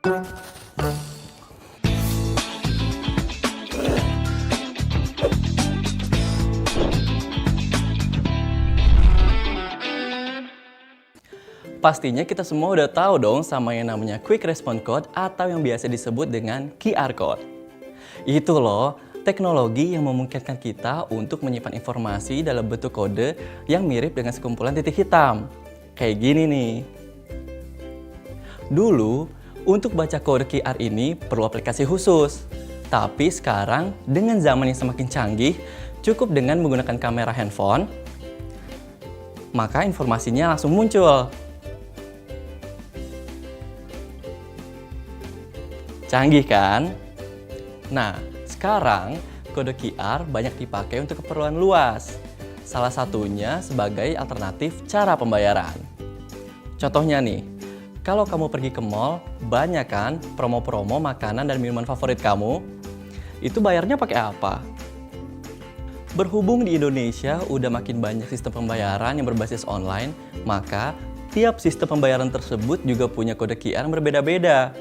Pastinya kita semua udah tahu dong sama yang namanya Quick Response Code atau yang biasa disebut dengan QR Code. Itu loh, teknologi yang memungkinkan kita untuk menyimpan informasi dalam bentuk kode yang mirip dengan sekumpulan titik hitam. Kayak gini nih. Dulu, untuk baca kode QR ini perlu aplikasi khusus. Tapi sekarang, dengan zaman yang semakin canggih, cukup dengan menggunakan kamera handphone, maka informasinya langsung muncul. Canggih kan? Nah, sekarang kode QR banyak dipakai untuk keperluan luas. Salah satunya sebagai alternatif cara pembayaran. Contohnya nih, kalau kamu pergi ke mall, banyak kan promo-promo makanan dan minuman favorit kamu? Itu bayarnya pakai apa? Berhubung di Indonesia udah makin banyak sistem pembayaran yang berbasis online, maka tiap sistem pembayaran tersebut juga punya kode QR yang berbeda-beda.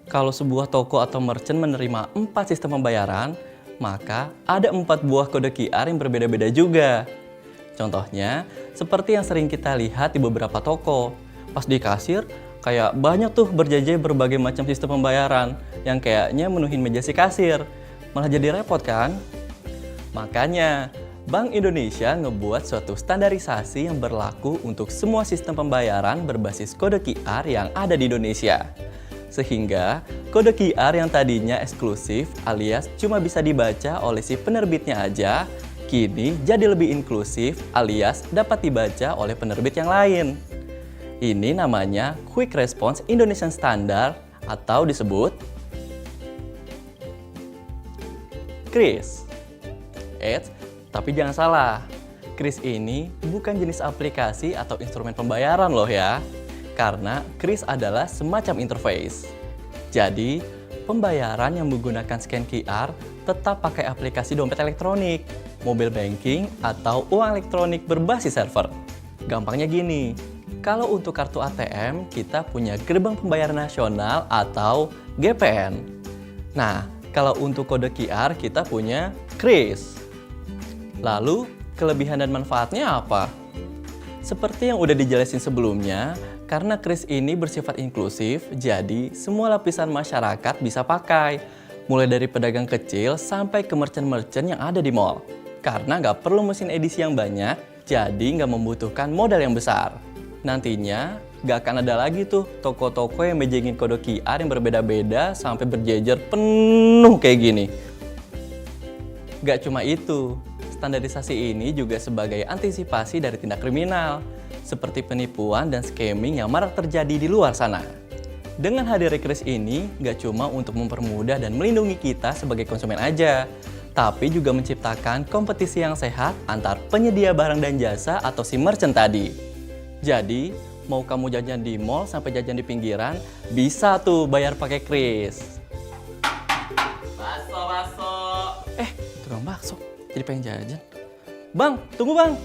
Kalau sebuah toko atau merchant menerima 4 sistem pembayaran, maka ada 4 buah kode QR yang berbeda-beda juga. Contohnya, seperti yang sering kita lihat di beberapa toko. Pas di kasir, kayak banyak tuh berjejer berbagai macam sistem pembayaran yang kayaknya menuhin meja si kasir. Malah jadi repot kan? Makanya, Bank Indonesia ngebuat suatu standarisasi yang berlaku untuk semua sistem pembayaran berbasis kode QR yang ada di Indonesia. Sehingga kode QR yang tadinya eksklusif alias cuma bisa dibaca oleh si penerbitnya aja, kini jadi lebih inklusif alias dapat dibaca oleh penerbit yang lain. Ini namanya Quick Response Indonesian Standard atau disebut KRIS. Tapi jangan salah, KRIS ini bukan jenis aplikasi atau instrumen pembayaran loh ya. Karena KRIS adalah semacam interface. Jadi, pembayaran yang menggunakan scan QR tetap pakai aplikasi dompet elektronik, mobile banking, atau uang elektronik berbasis server. Gampangnya gini, kalau untuk kartu ATM, kita punya gerbang pembayaran nasional atau GPN. Nah, kalau untuk kode QR, kita punya KRIS. Lalu, kelebihan dan manfaatnya apa? Seperti yang udah dijelasin sebelumnya, karena KRIS ini bersifat inklusif, jadi semua lapisan masyarakat bisa pakai. Mulai dari pedagang kecil sampai ke merchant-merchant yang ada di mall. Karena nggak perlu mesin edisi yang banyak, jadi nggak membutuhkan modal yang besar. Nantinya, nggak akan ada lagi tuh toko-toko yang mejengin kode QR yang berbeda-beda sampai berjejer penuh kayak gini. Nggak cuma itu, standarisasi ini juga sebagai antisipasi dari tindak kriminal, seperti penipuan dan scamming yang marak terjadi di luar sana. Dengan hadirnya KRIS ini, nggak cuma untuk mempermudah dan melindungi kita sebagai konsumen aja, tapi juga menciptakan kompetisi yang sehat antar penyedia barang dan jasa atau si merchant tadi. Jadi, mau kamu jajan di mall sampai jajan di pinggiran, bisa tuh bayar pakai KRIS. Bakso. Tukang bakso, jadi pengen jajan. Bang, tunggu bang!